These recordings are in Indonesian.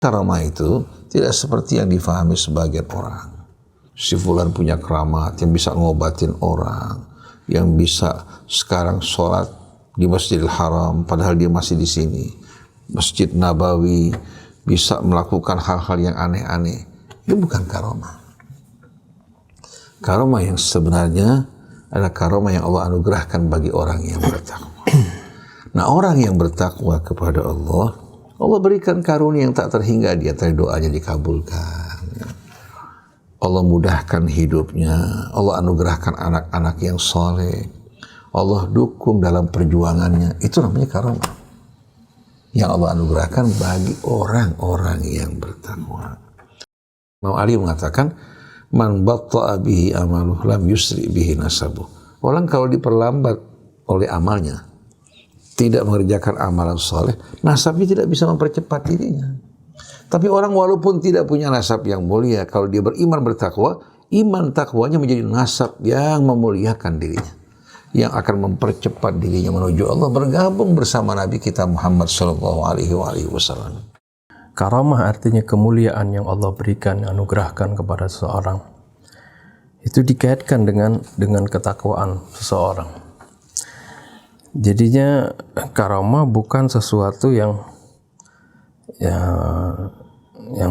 Karamah itu tidak seperti yang difahami sebagian orang. Si fulan punya keramat yang bisa ngobatin orang, yang bisa sekarang sholat di Masjidil Haram padahal dia masih di sini. Masjid Nabawi bisa melakukan hal-hal yang aneh-aneh. Itu bukan karamah. Karamah yang sebenarnya adalah karamah yang Allah anugerahkan bagi orang yang bertakwa. Nah, orang yang bertakwa kepada Allah, Allah berikan karunia yang tak terhingga di antara doanya dikabulkan. Allah mudahkan hidupnya, Allah anugerahkan anak-anak yang soleh, Allah dukung dalam perjuangannya. Itu namanya karamah yang Allah anugerahkan bagi orang-orang yang bertakwa. Imam Ali mengatakan, man batta'a bihi amaluh lam yusri bihi nasabuh. Orang kalau diperlambat oleh amalnya, tidak mengerjakan amalan soleh, nasabnya tidak bisa mempercepat dirinya. Tapi orang walaupun tidak punya nasab yang mulia, kalau dia beriman bertakwa, iman takwanya menjadi nasab yang memuliakan dirinya, yang akan mempercepat dirinya menuju Allah, bergabung bersama Nabi kita Muhammad SAW. Karamah artinya kemuliaan yang Allah berikan, anugerahkan kepada seseorang. Itu dikaitkan dengan ketakwaan seseorang. Jadinya karamah bukan sesuatu yang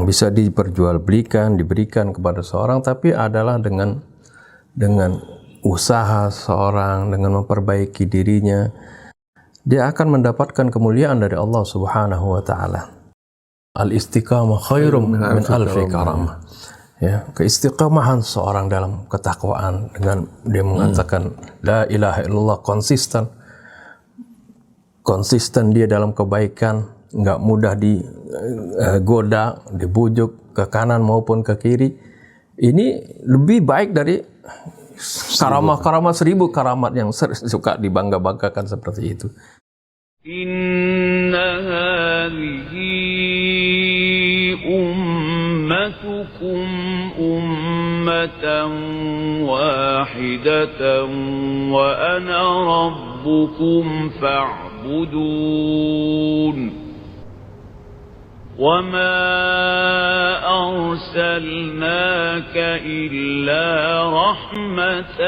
bisa diperjualbelikan, diberikan kepada seorang, tapi adalah dengan usaha seorang, dengan memperbaiki dirinya, dia akan mendapatkan kemuliaan dari Allah Subhanahu wa taala. Al-istiqamah khairum min alfi karamah. Ya, keistiqamahan seorang dalam ketakwaan dengan dia mengatakan la ilaha illallah, konsisten dia dalam kebaikan, nggak mudah digoda, dibujuk ke kanan maupun ke kiri. Ini lebih baik dari karamah 1000 karamat yang suka dibangga-banggakan seperti itu. Inna hadhihi ummatukum ummatan wahidatan wa ana rabbukum fa'budun. وَمَا أَرْسَلْنَاكَ إِلَّا رَحْمَةً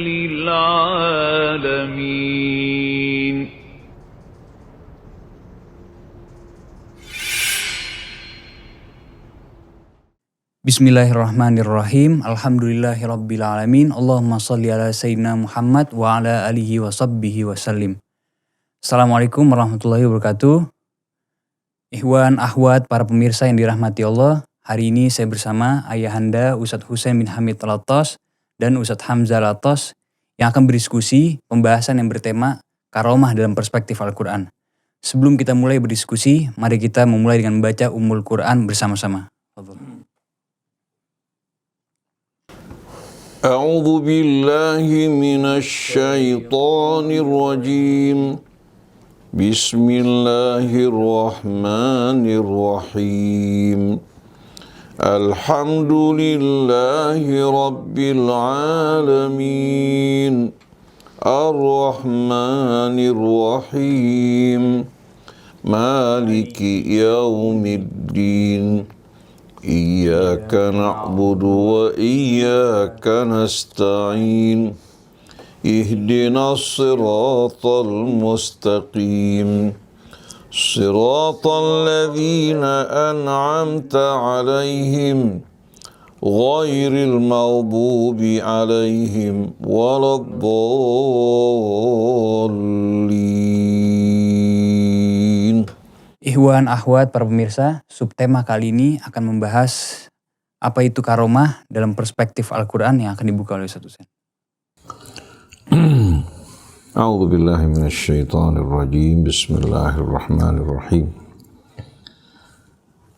لِلْعَالَمِينَ. Bismillahirrahmanirrahim. Alhamdulillahirabbil alamin. Allahumma shalli ala sayyidina Muhammad wa ala alihi wa sahbihi wasallim. Assalamualaikum warahmatullahi wabarakatuh. Ikhwan, akhwat, para pemirsa yang dirahmati Allah, hari ini saya bersama Ayahanda Ustadz Husain bin Hamid Alatos dan Ustadz Hamzah Alatos yang akan berdiskusi pembahasan yang bertema karamah dalam perspektif Al-Quran. Sebelum kita mulai berdiskusi, mari kita memulai dengan membaca Ummul Quran bersama-sama. A'udzu billahi minasy syaithanir rajim. Bismillahirrahmanirrahim. Alhamdulillahi rabbil alamin. Ar-Rahmanir-Rahim. Maliki yaumiddin. Iyyaka na'budu wa iyyaka nasta'in. Ihdinas siratal mustaqim. Siratal ladzina an'amta 'alaihim ghairil maghdubi 'alaihim waladdallin. Ikhwan, akhwat, para pemirsa, subtema kali ini akan membahas apa itu karamah dalam perspektif Al-Quran yang akan dibuka oleh Ustadz Husain. A'udzu billahi minasy syaithanir rajim. Bismillahirrahmanirrahim.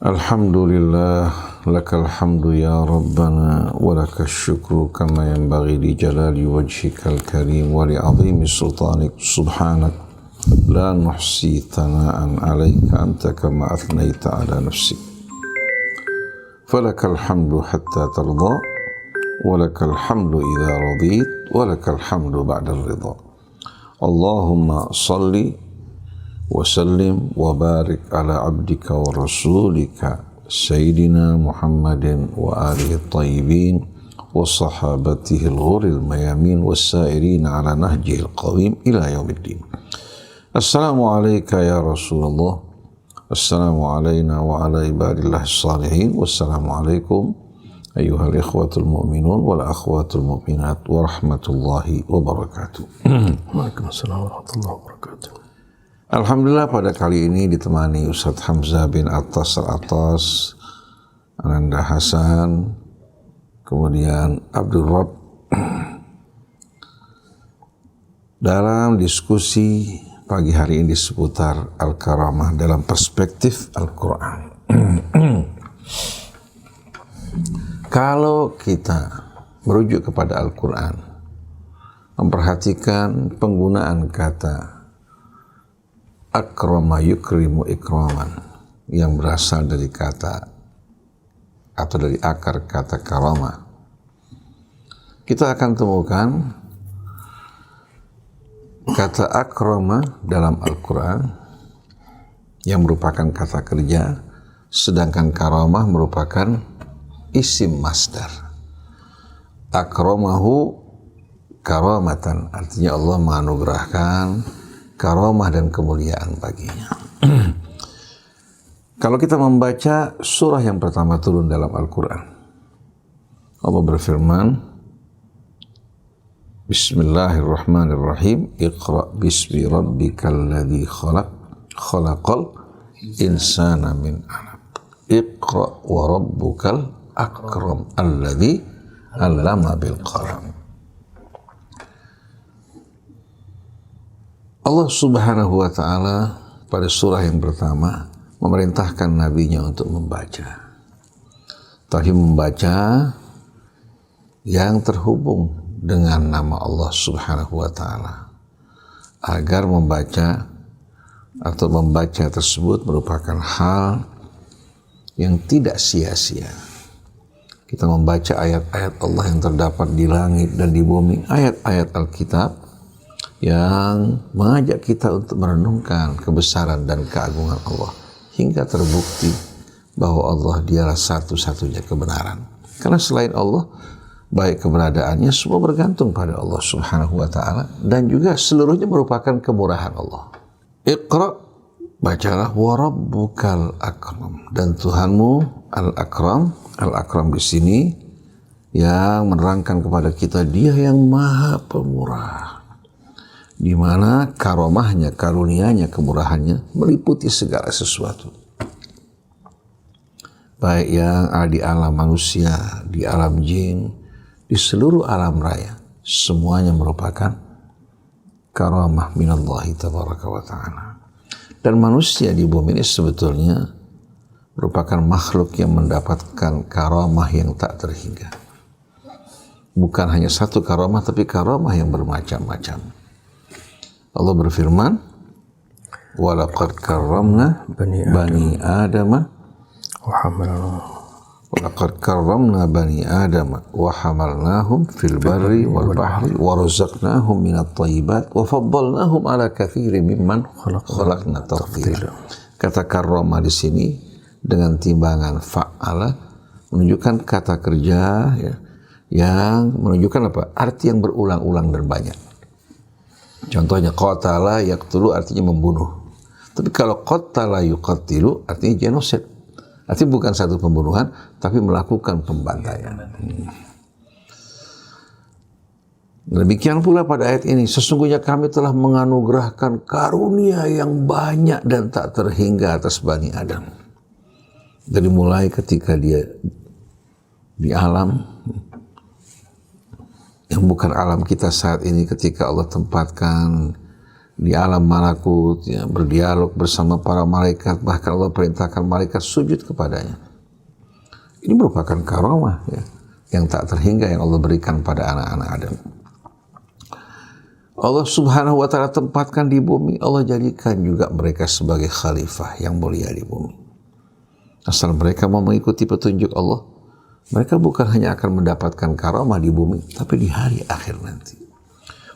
Alhamdulillah, lakal hamdu ya rabbana wa lakash syukru kama yanbaghi li jalali wajhikal karim wa li 'azimi sultanik. Subhanak la nuhsi thana'an 'alaika anta kama athnaita 'ala nafsik. Falakal hamdu hatta tarda wa lakal hamdu idza radit wa lakal hamdu ba'da ridha. Allahumma salli وسلم وبارك على عبدك ورسولك سيدنا محمد وآله الطيبين وصحابته الغر الميامين والسائرين على نهجه القويم إلى يوم الدين. السلام عليك يا رسول الله، السلام علينا وعلى عباد الله الصالحين، والسلام عليكم أيها الإخوة المؤمنون والأخوات المؤمنات ورحمة الله وبركاته. Waalaikumsalam warahmatullahi wabarakatuh. Alhamdulillah pada kali ini ditemani Ustadz Hamzah bin Atas Al-Atas, Ananda Hasan, kemudian Abdul Rabb, dalam diskusi pagi hari ini seputar Al-Karamah dalam perspektif Al-Quran. Kalau kita merujuk kepada Al-Quran, memperhatikan penggunaan kata akrama yukrimu ikraman yang berasal dari kata atau dari akar kata karamah, kita akan temukan kata akrama dalam Al-Quran yang merupakan kata kerja, sedangkan karamah merupakan isim masdar. Akramahu karamatan, artinya Allah menganugerahkan karamah dan kemuliaan baginya. Kalau kita membaca surah yang pertama turun dalam Al-Quran, Allah berfirman, Bismillahirrahmanirrahim, Iqra bismi rabbikal ladzi khalaq, khalaqal insana min 'alaq. Iqra wa rabbukal akram alladzi 'allama bil qalam. Allah Subhanahu wa taala pada surah yang pertama memerintahkan nabinya untuk membaca. Tadi membaca yang terhubung dengan nama Allah Subhanahu wa taala, agar membaca atau membaca tersebut merupakan hal yang tidak sia-sia. Kita membaca ayat-ayat Allah yang terdapat di langit dan di bumi, ayat-ayat Alkitab yang mengajak kita untuk merenungkan kebesaran dan keagungan Allah, hingga terbukti bahwa Allah dialah satu-satunya kebenaran. Karena selain Allah, baik keberadaannya semua bergantung pada Allah Subhanahu wa taala, dan juga seluruhnya merupakan kemurahan Allah. Iqra, bacalah, wa rabbukal akram, dan Tuhanmu al-akram. Al-akram di sini yang menerangkan kepada kita Dia yang Maha Pemurah, di mana karomahnya, karunianya, kemurahannya meliputi segala sesuatu, baik yang ada di alam manusia, di alam jin, di seluruh alam raya, semuanya merupakan karamah minallahi tabaraka wa ta'ala. Dan manusia di bumi ini sebetulnya merupakan makhluk yang mendapatkan karamah yang tak terhingga. Bukan hanya satu karamah, tapi karamah yang bermacam-macam. Allah berfirman, وَلَقَدْ كَرَّمْنَا بَنِي آدَمَ وَلَقَدْ كَرَّمْنَا بَنِي آدَمَ وَحَمَلْنَاهُمْ فِي الْبَرِّ وَالْبَحْرِ وَرَزَقْنَاهُمْ مِنَ الطَّيِّبَاتِ وَفَضَّلْنَاهُمْ عَلَى كَثِيرٍ مِمَّنْ خَلَقْنَا تَفْضِيلًا. Kata karomah di sini dengan timbangan fa'ala menunjukkan kata kerja ya, yang menunjukkan apa? Arti yang berulang-ulang dan banyak. Contohnya qatala yaqtulu, artinya membunuh. Tapi kalau qatala yuqatilu, artinya genosid. Artinya bukan satu pembunuhan, tapi melakukan pembantaian. Demikian pula pada ayat ini, sesungguhnya kami telah menganugerahkan karunia yang banyak dan tak terhingga atas Bani Adam. Dari mulai ketika dia di alam yang bukan alam kita saat ini, ketika Allah tempatkan di alam malakut, ya, berdialog bersama para malaikat, bahkan Allah perintahkan malaikat sujud kepadanya. Ini merupakan karamah ya, yang tak terhingga yang Allah berikan pada anak-anak Adam. Allah Subhanahu wa ta'ala tempatkan di bumi, Allah jadikan juga mereka sebagai khalifah yang mulia di bumi. Asal mereka mau mengikuti petunjuk Allah, mereka bukan hanya akan mendapatkan karamah di bumi, tapi di hari akhir nanti.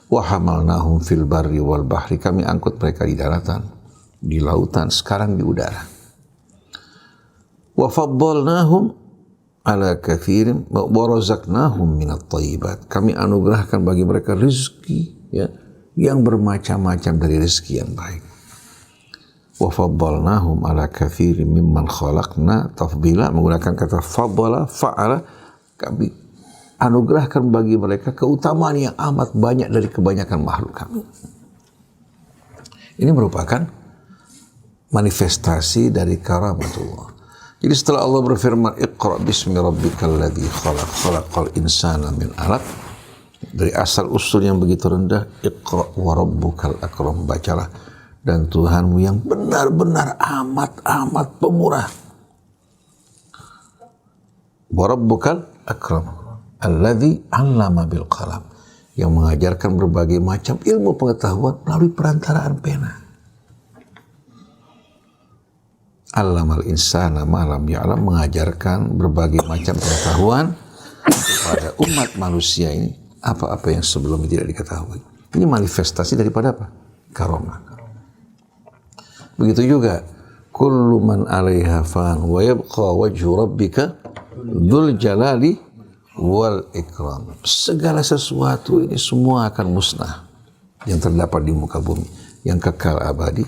Wa hamalnahum fil barri wal bahri, kami angkut mereka di daratan, di lautan, sekarang di udara. Wa faddalnahum ala katsirin wa razaqnahum minat thayyibat. Kami anugerahkan bagi mereka rezeki, ya, yang bermacam-macam dari rezeki yang baik. Wa faddalnahum ala katsirin mimman khalaqna tafdila, menggunakan kata faddala, fa'ala, kami anugerahkan bagi mereka keutamaan yang amat banyak dari kebanyakan makhluk kami. Ini merupakan manifestasi dari karamatullah. Jadi setelah Allah berfirman, Iqra bismi rabbikal ladzi khalaq, khalaqal insana min 'alaq, dari asal usul yang begitu rendah, Iqra wa rabbukal akram, bacalah dan Tuhanmu yang benar-benar amat pemurah. Wa rabbukal akram alladzi 'allama bil qalam, yang mengajarkan berbagai macam ilmu pengetahuan melalui perantaraan pena. Allamal insana ma lam ya'lam, mengajarkan berbagai macam pengetahuan kepada umat manusia ini apa-apa yang sebelumnya tidak diketahui. Ini manifestasi daripada apa? Karamah. Begitu juga kullu man 'alaiha fan wa yabqa wajhu rabbika dzul jalali wal ikram. Segala sesuatu ini semua akan musnah yang terdapat di muka bumi. Yang kekal abadi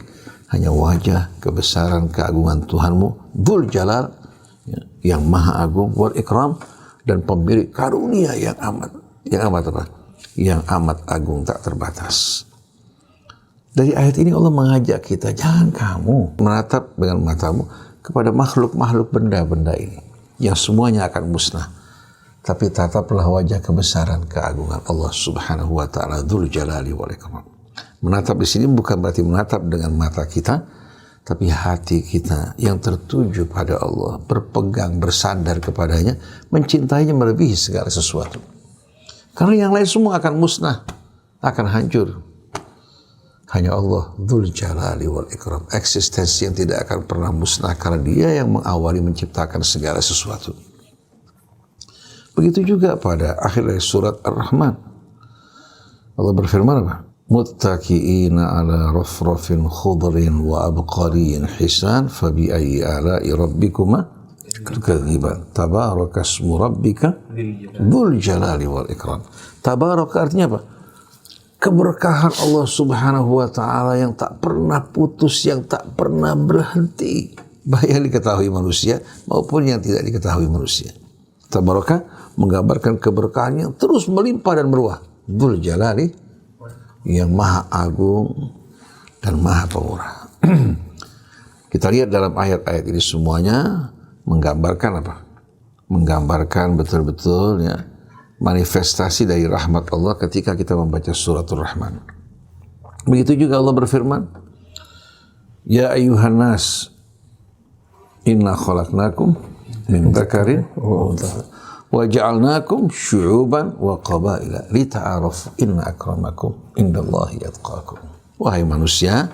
hanya wajah kebesaran keagungan Tuhanmu, Dzul Jalal, yang maha agung, wal ikram, dan pemilik karunia yang amat apa? Yang amat agung tak terbatas. Dari ayat ini Allah mengajak kita, jangan kamu menatap dengan matamu kepada makhluk-makhluk benda-benda ini yang semuanya akan musnah. Tapi tataplah wajah kebesaran keagungan Allah Subhanahu wa taala, Dzul Jalali wal ikram. Menatap di sini bukan berarti menatap dengan mata kita, tapi hati kita yang tertuju pada Allah, berpegang, bersandar kepadanya, mencintainya melebihi segala sesuatu. Karena yang lain semua akan musnah, akan hancur. Hanya Allah, Dzul Jalali wal Ikram, eksistensi yang tidak akan pernah musnah karena Dia yang mengawali menciptakan segala sesuatu. Begitu juga pada akhir dari surat Ar-Rahman. Allah berfirman apa? Muttaqiina ala rafrafin khudrin wa abqariyin hisan fabi ayyi ala'i rabbikuma tukadziban. Tabaraka ismu rabbika dzul jalali wal ikram. Tabaraka artinya apa? Keberkahan Allah Subhanahu wa taala yang tak pernah putus, yang tak pernah berhenti, baik yang diketahui manusia maupun yang tidak diketahui manusia. Tabaraka menggambarkan keberkahan yang terus melimpah dan meruah. Dzul jalali, yang maha agung dan maha pemurah. Kita lihat dalam ayat-ayat ini semuanya menggambarkan apa? Menggambarkan betul-betul, ya, manifestasi dari rahmat Allah ketika kita membaca suratul Rahman. Begitu juga Allah berfirman, Ya ayyuhan nas, inna khalaqnakum min dzakarin wa untha wa ja'alnakum syu'uban wa qabaila lita'arafu inna akramakum indallahi atqakum. Wahai manusia,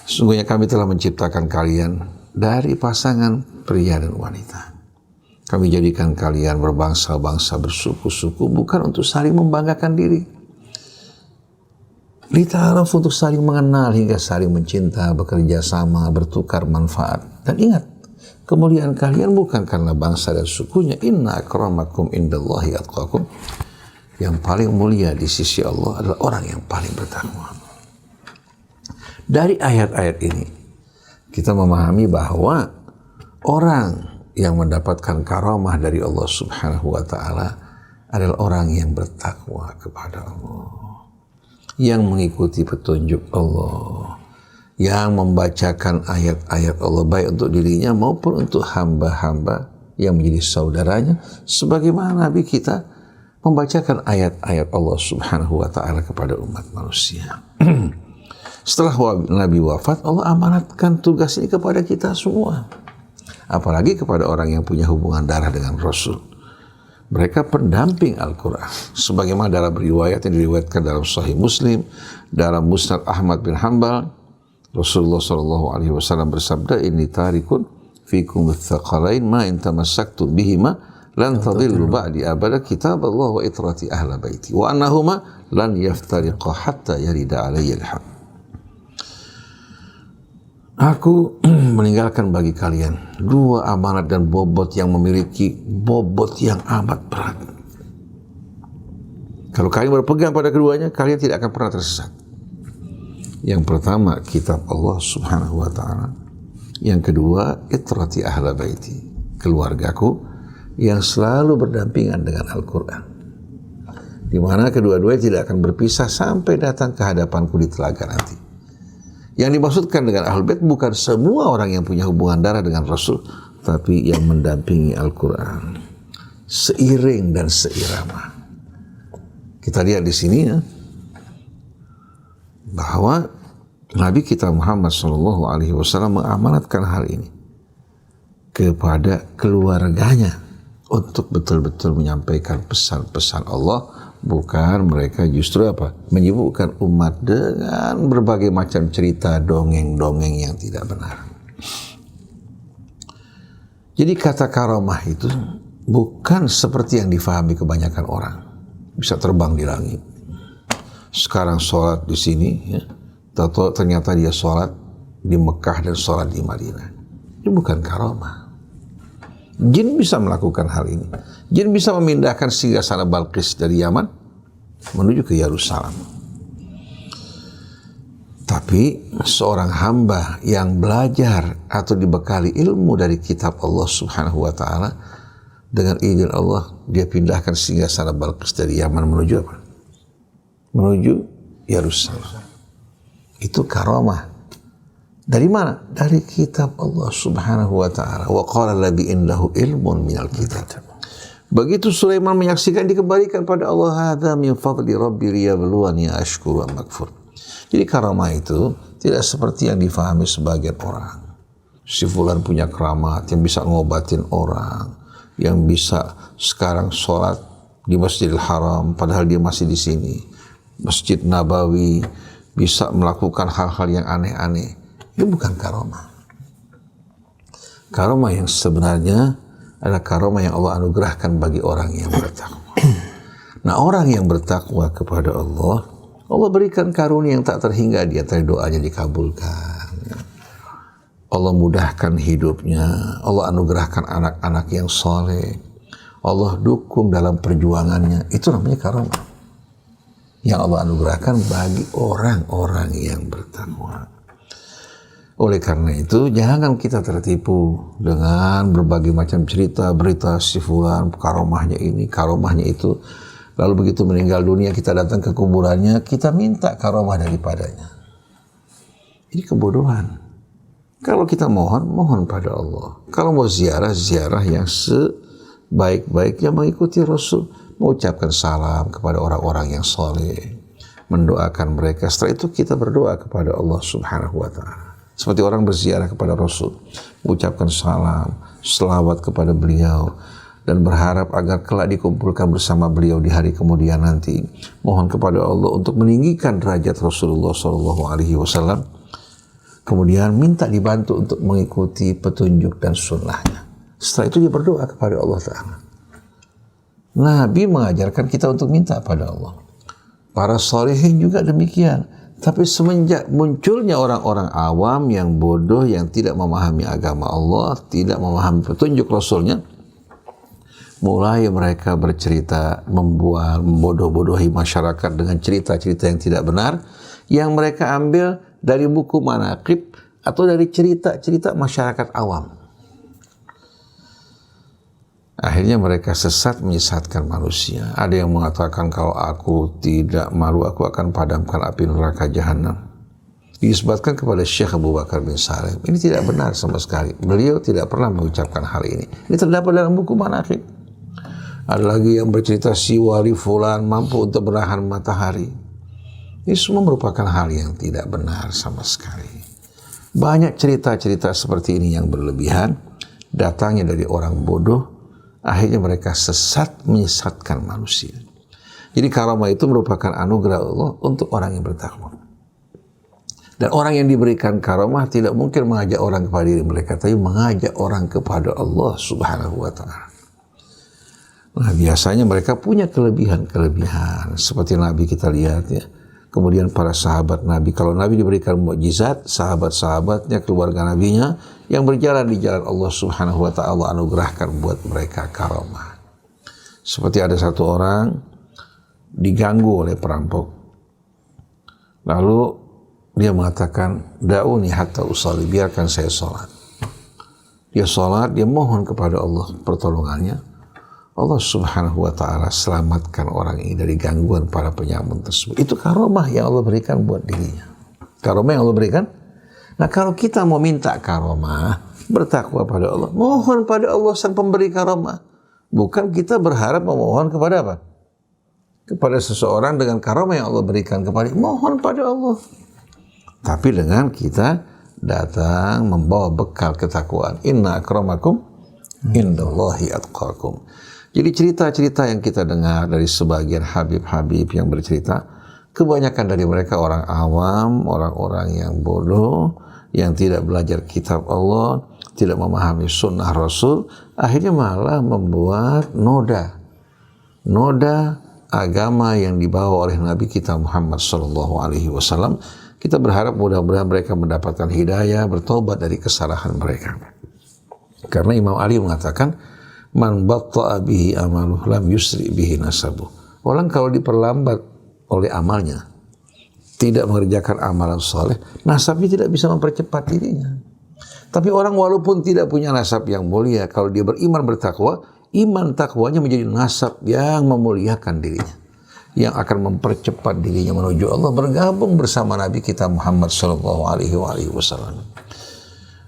sesungguhnya kami telah menciptakan kalian dari pasangan pria dan wanita. Kami jadikan kalian berbangsa-bangsa, bersuku-suku, bukan untuk saling membanggakan diri. Lita'arafu, untuk saling mengenal hingga saling mencinta, bekerja sama, bertukar manfaat. Dan ingat, kemuliaan kalian bukan karena bangsa dan sukunya. Inna akramakum indallahi atqakum. Yang paling mulia di sisi Allah adalah orang yang paling bertakwa. Dari ayat-ayat ini kita memahami bahwa orang yang mendapatkan karamah dari Allah Subhanahu wa taala adalah orang yang bertakwa kepada Allah, yang mengikuti petunjuk Allah, yang membacakan ayat-ayat Allah baik untuk dirinya maupun untuk hamba-hamba yang menjadi saudaranya, sebagaimana Nabi kita membacakan ayat-ayat Allah Subhanahu wa taala kepada umat manusia. Setelah Nabi wafat, Allah amanatkan tugas ini kepada kita semua. Apalagi kepada orang yang punya hubungan darah dengan Rasul. Mereka pendamping Al-Quran. Sebagaimana dalam riwayat yang diriwayatkan dalam Sahih Muslim, dalam Musnad Ahmad bin Hanbal, Rasulullah SAW bersabda, Inni tarikun fikum ats-tsaqalain ma in tamassaktum bihima lan tadillu ba'di abada kitab Allah wa itrati ahla baiti wa annahuma lan yaftariqa hatta yarida alayya al-haq. Aku meninggalkan bagi kalian dua amanat dan bobot yang memiliki bobot yang amat berat. Kalau kalian berpegang pada keduanya, kalian tidak akan pernah tersesat. Yang pertama, kitab Allah Subhanahu wa ta'ala. Yang kedua, itrati ahla baiti, keluargaku yang selalu berdampingan dengan Al-Quran, di mana kedua-duanya tidak akan berpisah sampai datang ke hadapanku di telaga nanti. Yang dimaksudkan dengan Ahlul Bait bukan semua orang yang punya hubungan darah dengan Rasul, tapi yang mendampingi Al-Quran seiring dan seirama. Kita lihat di sini ya, bahwa Nabi kita Muhammad SAW mengamanatkan hal ini kepada keluarganya untuk betul-betul menyampaikan pesan-pesan Allah, bukan mereka justru menyibukkan umat dengan berbagai macam cerita dongeng-dongeng yang tidak benar. Jadi kata karamah itu bukan seperti yang difahami kebanyakan orang, bisa terbang di langit. Sekarang sholat di sini, ya, ternyata dia sholat di Mekah dan sholat di Madinah. Ini bukan karamah. Jin bisa melakukan hal ini. Jin bisa memindahkan singgasana Balqis dari Yaman menuju ke Yerusalem. Tapi seorang hamba yang belajar atau dibekali ilmu dari kitab Allah Subhanahu wa ta'ala, dengan izin Allah dia pindahkan singgasana Balqis dari Yaman menuju apa? Menuju Yerusalem. Itu karamah. Dari mana? Dari kitab Allah Subhanahu wa ta'ala. Wa qala labi indahu ilmun minal kitab. Begitu Sulaiman menyaksikan, dikembalikan pada Allah, hadza min fadli rabbi liyabluwani ashkuru am akfur. Jadi karamah itu tidak seperti yang difahami sebagian orang. Si fulan punya keramat yang bisa ngobatin orang, yang bisa sekarang sholat di Masjidil Haram padahal dia masih di sini. Masjid Nabawi, bisa melakukan hal-hal yang aneh-aneh. Ini bukan karamah. Karamah yang sebenarnya adalah karamah yang Allah anugerahkan bagi orang yang bertakwa. Nah, orang yang bertakwa kepada Allah, Allah berikan karunia yang tak terhingga di antara doanya dikabulkan. Allah mudahkan hidupnya, Allah anugerahkan anak-anak yang soleh, Allah dukung dalam perjuangannya. Itu namanya karamah yang Allah anugerahkan bagi orang-orang yang bertakwa. Oleh karena itu, jangan kita tertipu dengan berbagai macam cerita, berita si fulan, karamahnya ini, karamahnya itu. Lalu begitu meninggal dunia, kita datang ke kuburannya, kita minta karamah daripadanya. Ini kebodohan. Kalau kita mohon pada Allah. Kalau mau ziarah yang sebaik-baiknya mengikuti Rasul. Mengucapkan salam kepada orang-orang yang soleh. Mendoakan mereka. Setelah itu kita berdoa kepada Allah Subhanahu wa ta'ala. Seperti orang berziarah kepada Rasul, mengucapkan salam, selawat kepada beliau, dan berharap agar kelak dikumpulkan bersama beliau di hari kemudian nanti. Mohon kepada Allah untuk meninggikan derajat Rasulullah SAW. Kemudian minta dibantu untuk mengikuti petunjuk dan sunnahnya. Setelah itu dia berdoa kepada Allah Ta'ala. Nabi mengajarkan kita untuk minta pada Allah. Para sholihin juga demikian. Tapi semenjak munculnya orang-orang awam yang bodoh, yang tidak memahami agama Allah, tidak memahami petunjuk Rasulnya, mulai mereka bercerita, membodoh-bodohi masyarakat dengan cerita-cerita yang tidak benar, yang mereka ambil dari buku manaqib atau dari cerita-cerita masyarakat awam. Akhirnya mereka menyesatkan manusia. Ada yang mengatakan kalau aku tidak malu, aku akan padamkan api neraka jahanam. Disebutkan kepada Syekh Abu Bakar bin Salim. Ini tidak benar sama sekali. Beliau tidak pernah mengucapkan hal ini. Ini terdapat dalam buku manaqib. Ada lagi yang bercerita si wali fulan mampu untuk menahan matahari. Ini semua merupakan hal yang tidak benar sama sekali. Banyak cerita-cerita seperti ini yang berlebihan, datangnya dari orang bodoh. Akhirnya mereka menyesatkan manusia. Jadi karamah itu merupakan anugerah Allah untuk orang yang bertakwa. Dan orang yang diberikan karamah tidak mungkin mengajak orang kepada diri mereka, tapi mengajak orang kepada Allah Subhanahu wa ta'ala. Nah, biasanya mereka punya kelebihan-kelebihan. Seperti Nabi kita lihat ya, kemudian para sahabat Nabi. Kalau Nabi diberikan mukjizat, sahabat-sahabatnya, keluarga Nabinya yang berjalan di jalan Allah Subhanahu wa taala anugerahkan buat mereka karamah. Seperti ada satu orang diganggu oleh perampok. Lalu dia mengatakan, "Da'uni hatta usalli, biarkan saya sholat." Dia sholat, dia mohon kepada Allah pertolongannya. Allah Subhanahu wa taala selamatkan orang ini dari gangguan para penyamun tersebut. Itu karomah yang Allah berikan buat dirinya. Karomah yang Allah berikan. Nah, kalau kita mau minta karomah, bertakwa pada Allah, mohon pada Allah sang pemberi karomah. Bukan kita berharap memohon kepada apa? Kepada seseorang dengan karomah yang Allah berikan kepada, mohon pada Allah. Tapi dengan kita datang membawa bekal ketakwaan. Inna akramakum indallahi atqakum. Jadi cerita-cerita yang kita dengar dari sebagian habib-habib yang bercerita, kebanyakan dari mereka orang awam, orang-orang yang bodoh, yang tidak belajar kitab Allah, tidak memahami sunnah Rasul, akhirnya malah membuat noda agama yang dibawa oleh Nabi kita Muhammad SAW. Kita berharap mudah-mudahan mereka mendapatkan hidayah, bertobat dari kesalahan mereka. Karena Imam Ali mengatakan, man batta'a bihi amaluh lam yusri bihi nasabuh. Orang kalau diperlambat oleh amalnya, tidak mengerjakan amalan soleh, nasabnya tidak bisa mempercepat dirinya. Tapi orang walaupun tidak punya nasab yang mulia, kalau dia beriman bertakwa, iman takwanya menjadi nasab yang memuliakan dirinya, yang akan mempercepat dirinya menuju Allah, bergabung bersama Nabi kita Muhammad sallallahu alaihi wasallam.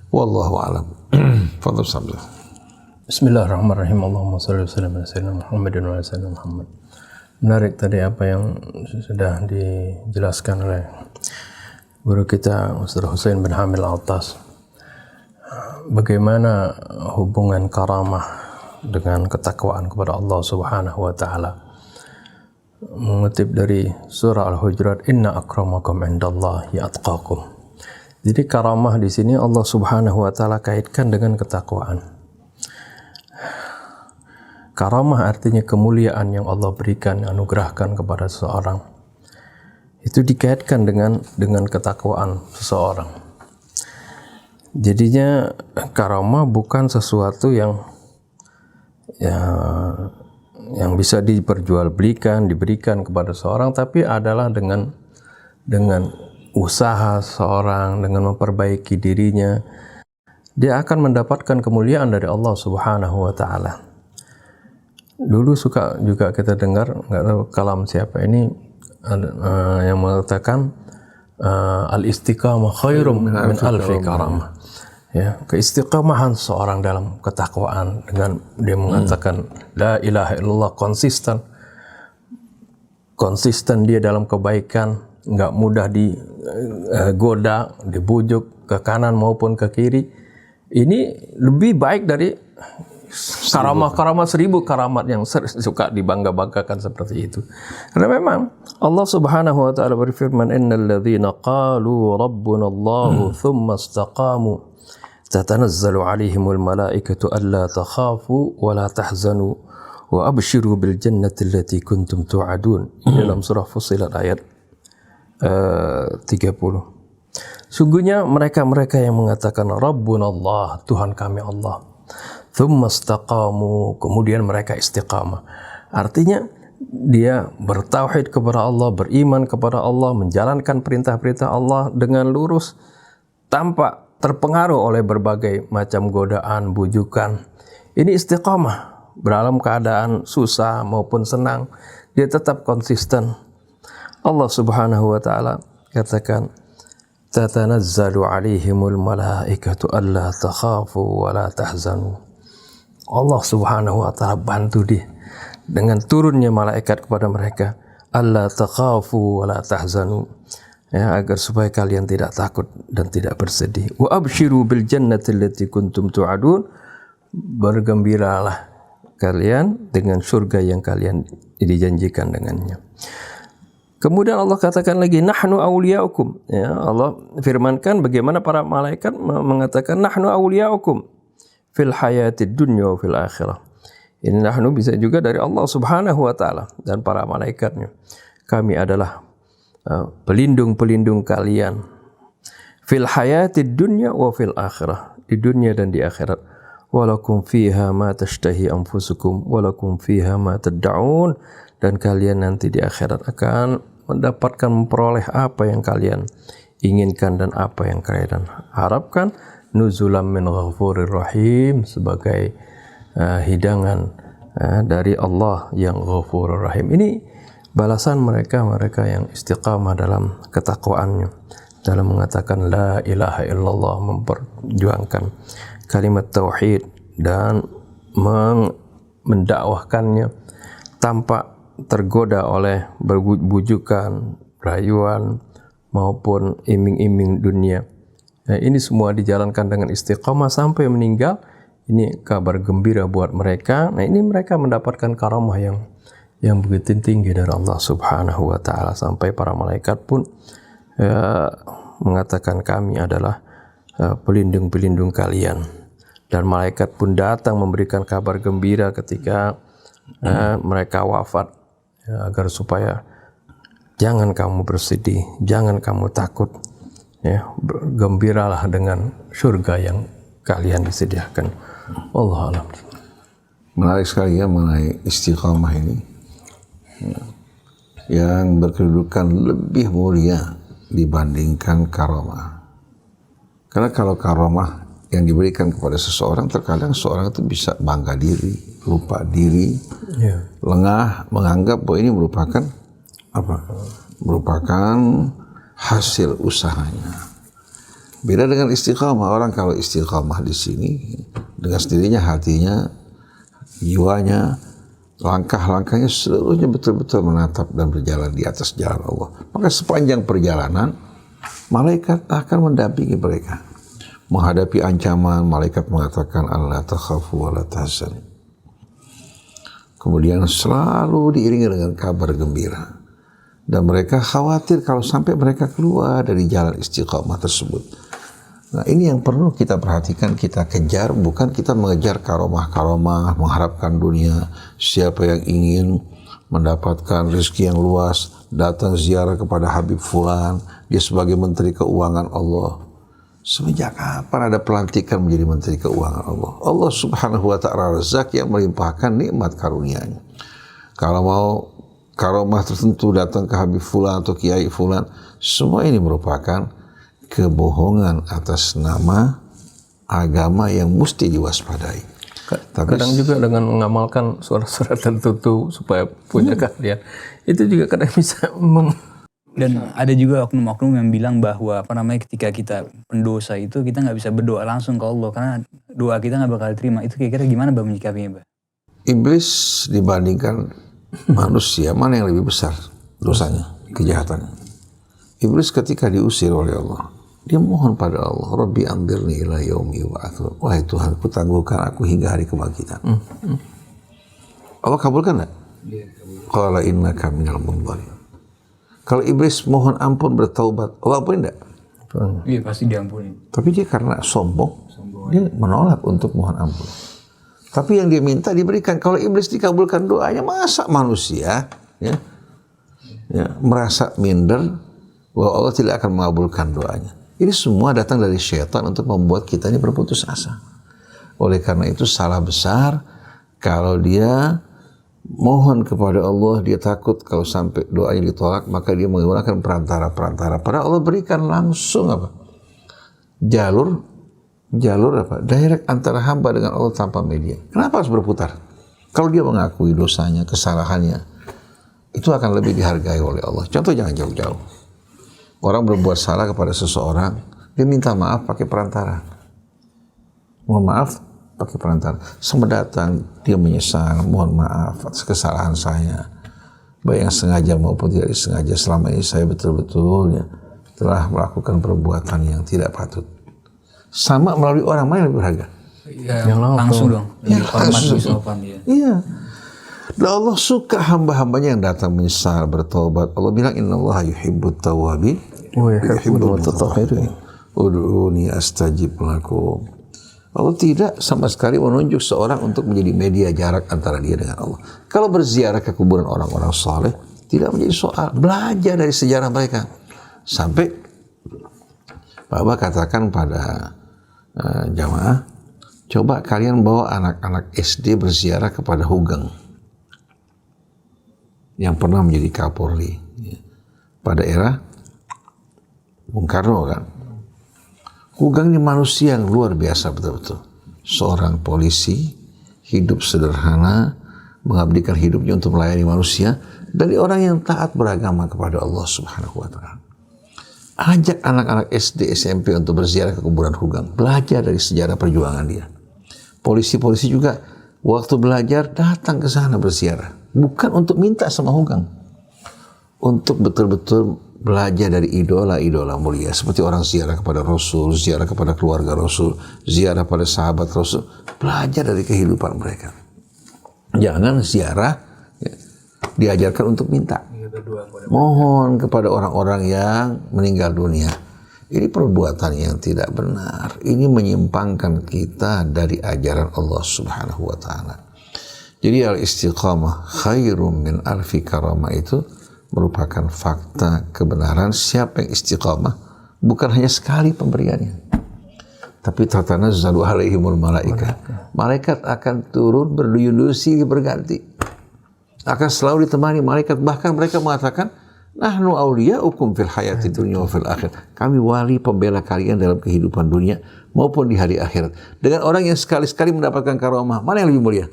Wallahu a'lam. Fadhil sabda. Bismillahirrahmanirrahim. Allahumma shalli wa sallim ala sayyidina Muhammadin wa ala sayyidina Muhammad. Menarik tadi apa yang sudah dijelaskan oleh guru kita Ustaz Husain bin Hamil Al-Attas. Bagaimana hubungan karamah dengan ketakwaan kepada Allah Subhanahu wa taala. Mengutip dari surah Al-Hujurat, inna akramakum indallahi atqakum. Jadi karamah di sini Allah Subhanahu wa taala kaitkan dengan ketakwaan. Karamah artinya kemuliaan yang Allah berikan, anugerahkan kepada seseorang. Itu dikaitkan dengan ketakwaan seseorang. Jadinya karamah bukan sesuatu yang bisa diperjualbelikan, diberikan kepada seseorang, tapi adalah dengan usaha seseorang, dengan memperbaiki dirinya, dia akan mendapatkan kemuliaan dari Allah Subhanahu wa taala. Dulu suka juga kita dengar, nggak tahu kalam siapa ini, yang mengatakan al-istiqamah khairum min alfi karamah. Ya, keistiqamahan seorang dalam ketakwaan dengan dia mengatakan la ilaha illallah, konsisten dia dalam kebaikan, nggak mudah digoda, dibujuk ke kanan maupun ke kiri. Ini lebih baik dari karamah 1000 karamat yang suka dibangga-banggakan seperti itu. Karena memang Allah Subhanahu wa taala berfirman, innal ladzina qalu rabbuna Allah tsumma istaqamu tatanazzalu 'alaihimul malaikatu alla takhafu wa la tahzanu wa abshiru bil jannati allati kuntum tu'adun. Dalam surah Fussilat ayat 30. Sungguhnya mereka-mereka yang mengatakan Rabbuna Allah, Tuhan kami Allah, thumma istaqamu, kemudian mereka istiqamah. Artinya dia bertauhid kepada Allah, beriman kepada Allah, menjalankan perintah-perintah Allah dengan lurus tanpa terpengaruh oleh berbagai macam godaan, bujukan. Ini istiqamah, dalam keadaan susah maupun senang, dia tetap konsisten. Allah Subhanahu wa taala katakan, tatanazzalu 'alaihimul malaikatu alla takhafu wa la tahzanu. Allah Subhanahu wa taala bantu dia dengan turunnya malaikat kepada mereka, alla takhafu wa la tahzanu, ya, agar supaya kalian tidak takut dan tidak bersedih. Wa abshiru bil jannati allati kuntum tu'adun, bergembiralah kalian dengan surga yang kalian dijanjikan dengannya. Kemudian Allah katakan lagi, nahnu awliyaukum. Ya, Allah firmankan bagaimana para malaikat mengatakan nahnu awliyaukum fil hayatid dunya wa fil akhirah. Ini nahnu bisa juga dari Allah Subhanahu wa taala dan para malaikatnya. Kami adalah pelindung-pelindung kalian fil hayatid dunya wa fil akhirah, di dunia dan di akhirat. Walakum fiha ma tashtahi anfusukum walakum fiha ma tad'un, dan kalian nanti di akhirat akan mendapatkan, memperoleh apa yang kalian inginkan dan apa yang kalian harapkan. Nuzulam min ghafurir rahim, sebagai hidangan dari Allah yang Ghafurur Rahim. Ini balasan mereka yang istiqamah dalam ketakwaannya, dalam mengatakan la ilaha illallah, memperjuangkan kalimat tauhid dan mendakwahkannya tanpa tergoda oleh berbujukan, rayuan maupun iming-iming dunia. Nah, ini semua dijalankan dengan istiqamah sampai meninggal. Ini kabar gembira buat mereka. Nah, ini mereka mendapatkan karamah yang begitu tinggi dari Allah Subhanahu wa taala, sampai para malaikat pun mengatakan kami adalah pelindung-pelindung kalian. Dan malaikat pun datang memberikan kabar gembira ketika mereka wafat, agar supaya jangan kamu bersedih, jangan kamu takut, ya, gembiralah dengan surga yang kalian disediakan. Allah alam. Menarik sekali ya mengenai istiqamah ini, yang berkedudukan lebih mulia dibandingkan karamah. Karena kalau karamah yang diberikan kepada seseorang, terkadang seorang itu bisa bangga diri, lupa diri, lengah, menganggap bahwa ini merupakan apa? Merupakan hasil usahanya. Beda dengan istiqamah. Orang kalau istiqamah di sini, dengan sendirinya hatinya, jiwanya, langkah-langkahnya seluruhnya betul-betul menatap dan berjalan di atas jalan Allah. Maka sepanjang perjalanan, malaikat akan mendampingi mereka. Menghadapi ancaman, malaikat mengatakan alla takhafu wa la tahzanu. Kemudian selalu diiringi dengan kabar gembira. Dan mereka khawatir kalau sampai mereka keluar dari jalan istiqamah tersebut. Nah, ini yang perlu kita perhatikan, kita kejar, bukan kita mengejar karomah-karomah, mengharapkan dunia. Siapa yang ingin mendapatkan rezeki yang luas, datang ziarah kepada Habib Fulan, dia sebagai Menteri Keuangan Allah. Semenjak kapan ada pelantikan menjadi Menteri Keuangan Allah? Allah Subhanahu wa ta'ala Razak yang melimpahkan nikmat karunia-Nya. Kalau mau karomah tertentu datang ke Habib Fulan atau Kiai Fulan, semua ini merupakan kebohongan atas nama agama yang mesti diwaspadai. Kadang juga dengan mengamalkan suara-suara tertentu supaya punya keahlian, itu juga kadang bisa Dan ada juga oknum-oknum yang bilang bahwa ketika kita pendosa itu kita nggak bisa berdoa langsung ke Allah karena doa kita nggak bakal diterima. Itu kira-kira gimana Mbak menyikapinya, Mbak? Iblis dibandingkan manusia, mana yang lebih besar dosanya, kejahatannya? Iblis ketika diusir oleh Allah, dia mohon pada Allah, Rabbi anzirni ila yaumi yub'atsun. Wahai Tuhan, ku tangguhkan aku hingga hari kebangkitan. Allah kabulkan enggak? Qala innaka minal munzirin. Kalau iblis mohon ampun, bertaubat, Allah ampuni enggak? Iya, pasti diampuni. Tapi dia karena sombong, dia menolak untuk mohon ampun. Tapi yang dia minta diberikan. Kalau iblis dikabulkan doanya, masa manusia ya merasa minder bahwa Allah tidak akan mengabulkan doanya. Ini semua datang dari syaitan untuk membuat kita ini berputus asa. Oleh karena itu salah besar kalau dia mohon kepada Allah, dia takut kalau sampai doanya ditolak, maka dia menggunakan perantara-perantara. Padahal Allah berikan langsung apa? Jalur apa? Direct antara hamba dengan Allah tanpa media. Kenapa harus berputar? Kalau dia mengakui dosanya, kesalahannya, itu akan lebih dihargai oleh Allah. Contoh jangan jauh-jauh. Orang berbuat salah kepada seseorang, dia minta maaf pakai perantara. Mohon maaf pakai perantara. Sama datang, dia menyesal, mohon maaf atas kesalahan saya. Baik yang sengaja maupun tidak disengaja, selama ini saya betul-betul telah melakukan perbuatan yang tidak patut. Sama melalui orang mana yang lebih berharga? Yang langsung dong. Iya. Dan Allah suka hamba-hambanya yang datang menyesal, bertaubat. Allah bilang, innallaha yuhibbut tawwabin wa yuhibbul mutatahhirin. Ud'uni astajib lakum. Allah tidak sama sekali menunjuk seorang untuk menjadi media jarak antara dia dengan Allah. Kalau berziarah ke kuburan orang-orang saleh, Tidak menjadi soal. Belajar dari sejarah mereka. Sampai Bapak katakan pada jamaah, coba kalian bawa anak-anak SD berziarah kepada Hugeng yang pernah menjadi Kapolri pada era Bung Karno kan. Hugeng ini manusia yang luar biasa betul-betul. Seorang polisi, hidup sederhana, mengabdikan hidupnya untuk melayani manusia, dari orang yang taat beragama kepada Allah Subhanahu wa Ta'ala. Ajak anak-anak SD, SMP untuk berziarah ke kuburan Hugeng, belajar dari sejarah perjuangan dia. Polisi-polisi juga waktu belajar datang ke sana berziarah, bukan untuk minta sama Hugeng, untuk betul-betul belajar dari idola-idola mulia, seperti orang ziarah kepada Rasul, ziarah kepada keluarga Rasul, ziarah pada sahabat Rasul, belajar dari kehidupan mereka. Jangan ziarah diajarkan untuk minta. Mohon kepada orang-orang yang meninggal dunia. Ini perbuatan yang tidak benar. Ini menyimpangkan kita dari ajaran Allah Subhanahu wa Ta'ala. Jadi al-istiqamah khairum min alfi karamah itu merupakan fakta kebenaran. Siapa yang istiqamah bukan hanya sekali pemberiannya, tapi tatanazzalu alaihimul malaikah. Malaikat akan turun berduyun-duyun silih berganti. Akan selalu ditemani malaikat. Bahkan mereka mengatakan, nahnu awliya'ukum fil hayati dunya wa fil akhir. Kami wali pembela kalian dalam kehidupan dunia maupun di hari akhirat. Dengan orang yang sekali-sekali mendapatkan karamah, mana yang lebih mulia?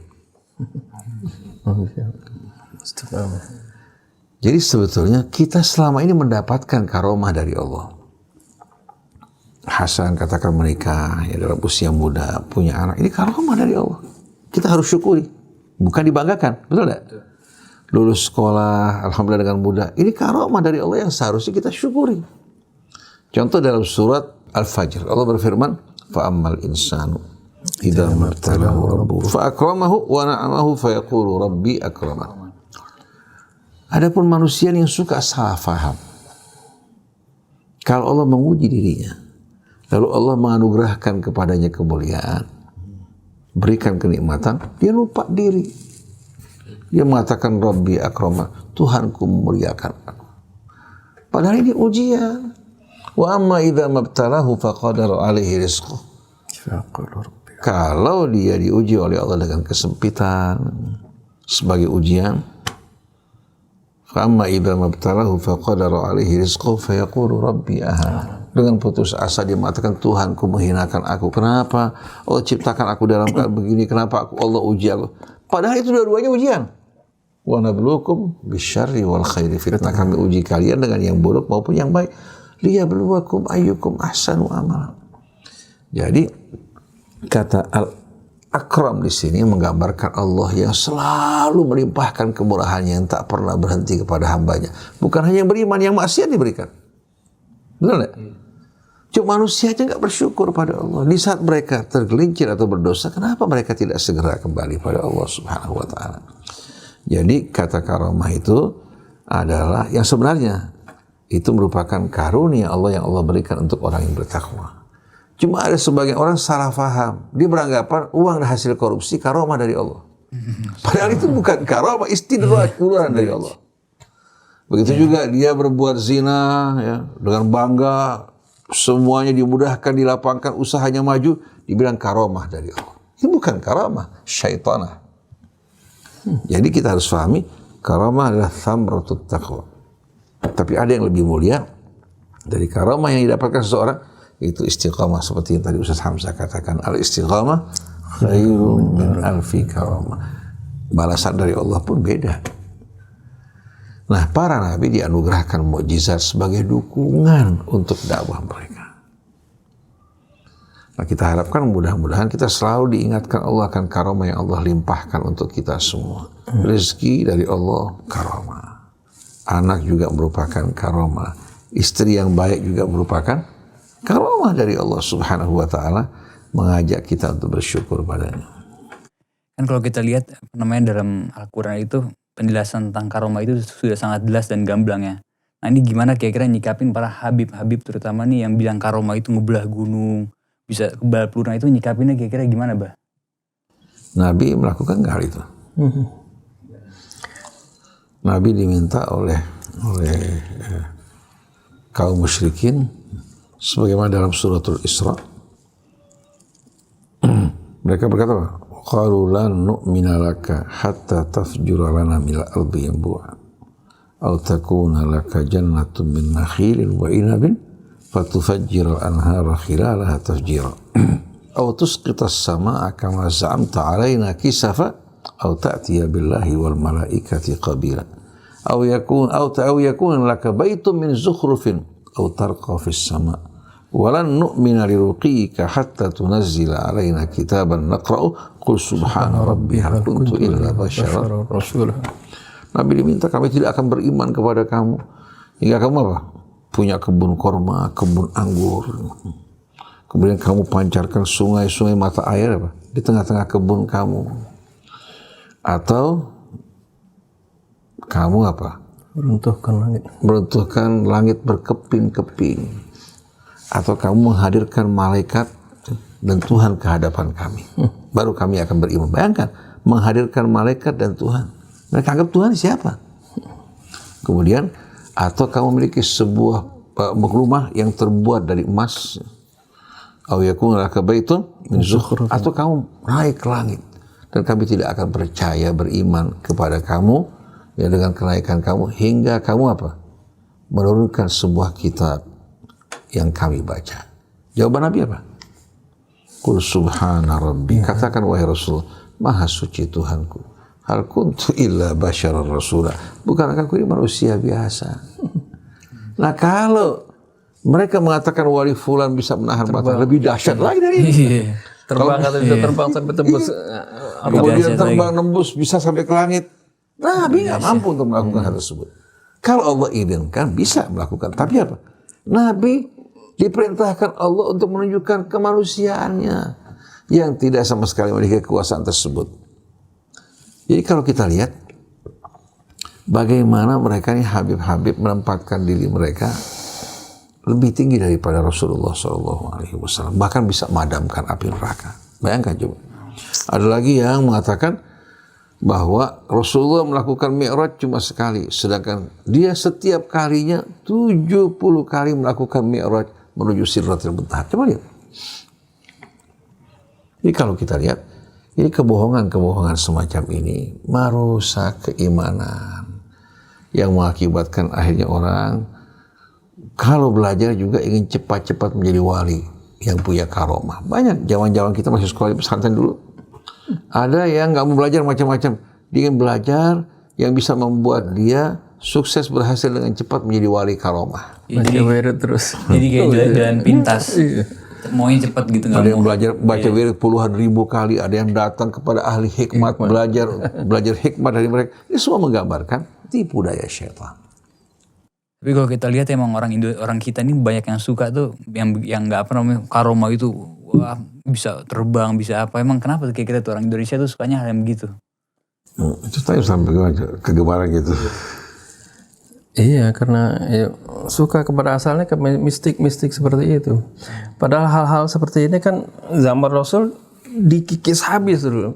Jadi sebetulnya kita selama ini mendapatkan karamah dari Allah. Hasan katakan menikah ya dalam usia muda, punya anak, ini karamah dari Allah. Kita harus syukuri, bukan dibanggakan, betul tidak? Lulus sekolah, alhamdulillah dengan mudah, ini karamah dari Allah yang seharusnya kita syukuri. Contoh dalam surat Al-Fajr, Allah berfirman, فَأَمَّا الْإِنسَانُ إِذَا مَبْتَلَهُ رَبُّهُ فَأَكْرَمَهُ وَنَعَمَهُ فَيَقُولُ رَبِّي أَكْرَمَهُ. Adapun manusia yang suka salah faham, kalau Allah menguji dirinya, lalu Allah menganugerahkan kepadanya kemuliaan, berikan kenikmatan, dia lupa diri. Dia mengatakan Rabbi akramah, Tuhanku memuliakan aku. Padahal ini ujian. Wa amma idza mabtalahu faqadara alaihi rizquh. Kalau dia diuji oleh Allah dengan kesempitan sebagai ujian, fa amma idza mabtalahu faqadara alaihi rizquh fayaqulu Rabbi ahana. Dengan putus asa dia mengatakan, Tuhanku menghinakan aku. Kenapa Allah ciptakan aku dalam keadaan begini? Kenapa Allah uji aku? Padahal itu dua-duanya ujian. Wa nabluukum bisyarri wal khairi fitnah. Kami uji kalian dengan yang buruk maupun yang baik. Liyabluwakum ayyukum ahsanu amala. Jadi kata al-akram di sini menggambarkan Allah yang selalu melimpahkan kemurahannya, yang tak pernah berhenti kepada hambanya. Bukan hanya yang beriman, yang maksiat diberikan. Betul tidak? Cuma manusia aja nggak bersyukur pada Allah. Di saat mereka tergelincir atau berdosa, kenapa mereka tidak segera kembali pada Allah Subhanahu wa Ta'ala? Jadi kata karamah itu adalah yang sebenarnya itu merupakan karunia Allah yang Allah berikan untuk orang yang bertakwa. Cuma ada sebagian orang salah faham. Dia beranggapan uang dan hasil korupsi karamah dari Allah. Padahal itu bukan karamah, istidraj, uluran dari Allah. Begitu juga dia berbuat zina ya, dengan bangga, semuanya dimudahkan, dilapangkan, usahanya maju, dibilang karamah dari Allah. Ini bukan karamah, syaitanah. Jadi kita harus pahami, karamah adalah thamratut taqwa. Tapi ada yang lebih mulia dari karamah yang didapatkan seseorang, itu istiqamah, seperti yang tadi Ustaz Hamzah katakan, al-istiqamah khairun min alfi karamah. Balasan dari Allah pun beda. Nah, para nabi dianugerahkan mukjizat sebagai dukungan untuk dakwah mereka. Nah, kita harapkan mudah-mudahan kita selalu diingatkan Allah akan karamah yang Allah limpahkan untuk kita semua. Rezeki dari Allah karamah. Anak juga merupakan karamah. Istri yang baik juga merupakan karamah dari Allah Subhanahu wa Ta'ala, mengajak kita untuk bersyukur padanya. Kan kalau kita lihat namanya dalam Al-Quran itu penjelasan tentang karamah itu sudah sangat jelas dan gamblang ya. Nah ini gimana kira-kira nyikapin para habib-habib terutama nih yang bilang karamah itu ngebelah gunung, bisa kebal peluru, itu nyikapinnya kira-kira gimana, Bah? Nabi melakukan hal itu. Nabi diminta oleh kaum musyrikin sebagaimana dalam suratul Isra. Mereka berkata, qalu lan nu'mina laka hatta tafjura lana minal ardi yanbu'a aw takuna laka jannatun min nakhilin wa inabin fatufajjira al-anhara khilalaha tafjira aw tusqita as-samaa'a kama za'amta 'alaina kisafa aw ta'tiya billahi wal malaikati qabila aw yakun laka baitun min zukhrufin aw tarqa fis sama' walan nu'mina liruqika hatta tunazzila alaina kitaban naqra'u qul subhana rabbi hal kuntu illa basyaran rasula. Nabi diminta, kami tidak akan beriman kepada kamu hingga kamu apa? Punya kebun korma, kebun anggur, kemudian kamu pancarkan sungai-sungai mata air apa? Di tengah-tengah kebun kamu, atau kamu apa? Meruntuhkan langit berkeping-keping, atau kamu menghadirkan malaikat dan Tuhan ke hadapan kami, baru kami akan beriman. Bayangkan, menghadirkan malaikat dan Tuhan. Mereka anggap Tuhan siapa? Kemudian, atau kamu memiliki sebuah rumah yang terbuat dari emas, atau kamu naik ke langit, dan kami tidak akan percaya beriman kepada kamu ya dengan kenaikan kamu hingga kamu apa? Menurunkan sebuah kitab yang kami baca. Jawaban Nabi apa? Qul subhana rabbi. Katakan wahai Rasul, maha suci Tuhanku. Hal kuntu illa basyaran rasula. Bukankah aku ini manusia biasa? Nah, kalau mereka mengatakan wali fulan bisa menahan mata, lebih dahsyat lagi dari ini. Terbang atau bisa terbang sampai tembus. Kemudian terbang nembus bisa sampai ke langit. Nabi nggak mampu untuk melakukan hal tersebut. Kalau Allah izinkan bisa melakukan. Tapi apa? Nabi diperintahkan Allah untuk menunjukkan kemanusiaannya yang tidak sama sekali memiliki kekuasaan tersebut. Jadi kalau kita lihat bagaimana mereka ini Habib-Habib menempatkan diri mereka lebih tinggi daripada Rasulullah SAW, bahkan bisa memadamkan api neraka. Bayangkan coba. Ada lagi yang mengatakan bahwa Rasulullah melakukan Mi'raj cuma sekali, sedangkan dia setiap kalinya 70 kali melakukan Mi'raj menuju Sidratil Muntaha. Coba lihat. Jadi kalau kita lihat, ini kebohongan-kebohongan semacam ini merusak keimanan yang mengakibatkan akhirnya orang kalau belajar juga ingin cepat-cepat menjadi wali yang punya karomah. Banyak zaman-zaman kita masih sekolah di pesantren dulu. Ada yang nggak mau belajar macam-macam. Dia ingin belajar yang bisa membuat dia sukses berhasil dengan cepat menjadi wali karomah. Baca wirid terus. Jadi kayak jalan pintas. Maunya cepat gitu. Ada yang belajar baca wirid puluhan ribu kali. Ada yang datang kepada ahli hikmat belajar hikmat dari mereka. Ini semua menggambarkan tipu daya syaitan. Tapi kalau kita lihat emang orang kita ini banyak yang suka tuh yang nggak apa namanya karomah itu, wah bisa terbang bisa apa. Emang kenapa kayak kita tuh orang Indonesia tuh sukanya hal yang begitu? Itu tanya sampai kegemaran gitu. Iya, karena ya, suka kepada asalnya ke mistik-mistik seperti itu. Padahal hal-hal seperti ini kan zaman Rasul dikikis habis dulu.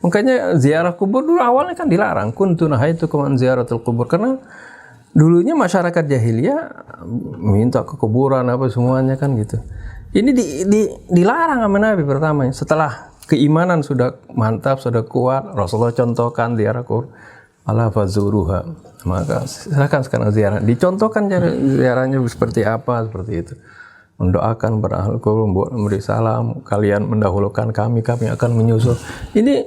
Makanya ziarah kubur dulu awalnya kan dilarang. Kuntu nahaitukum an ziyaratul kubur, karena dulunya masyarakat jahiliyah minta ke kuburan apa semuanya kan gitu. Ini dilarang sama Nabi pertama. Setelah keimanan sudah mantap, sudah kuat, Rasulullah contohkan ziarah kubur. Ala fazuruha, maka silakan sekarang ziarah. Dicontohkan ziarahnya seperti apa, seperti itu. Mendoakan para ahli kubur, memberi salam, kalian mendahulukan kami akan menyusul. Ini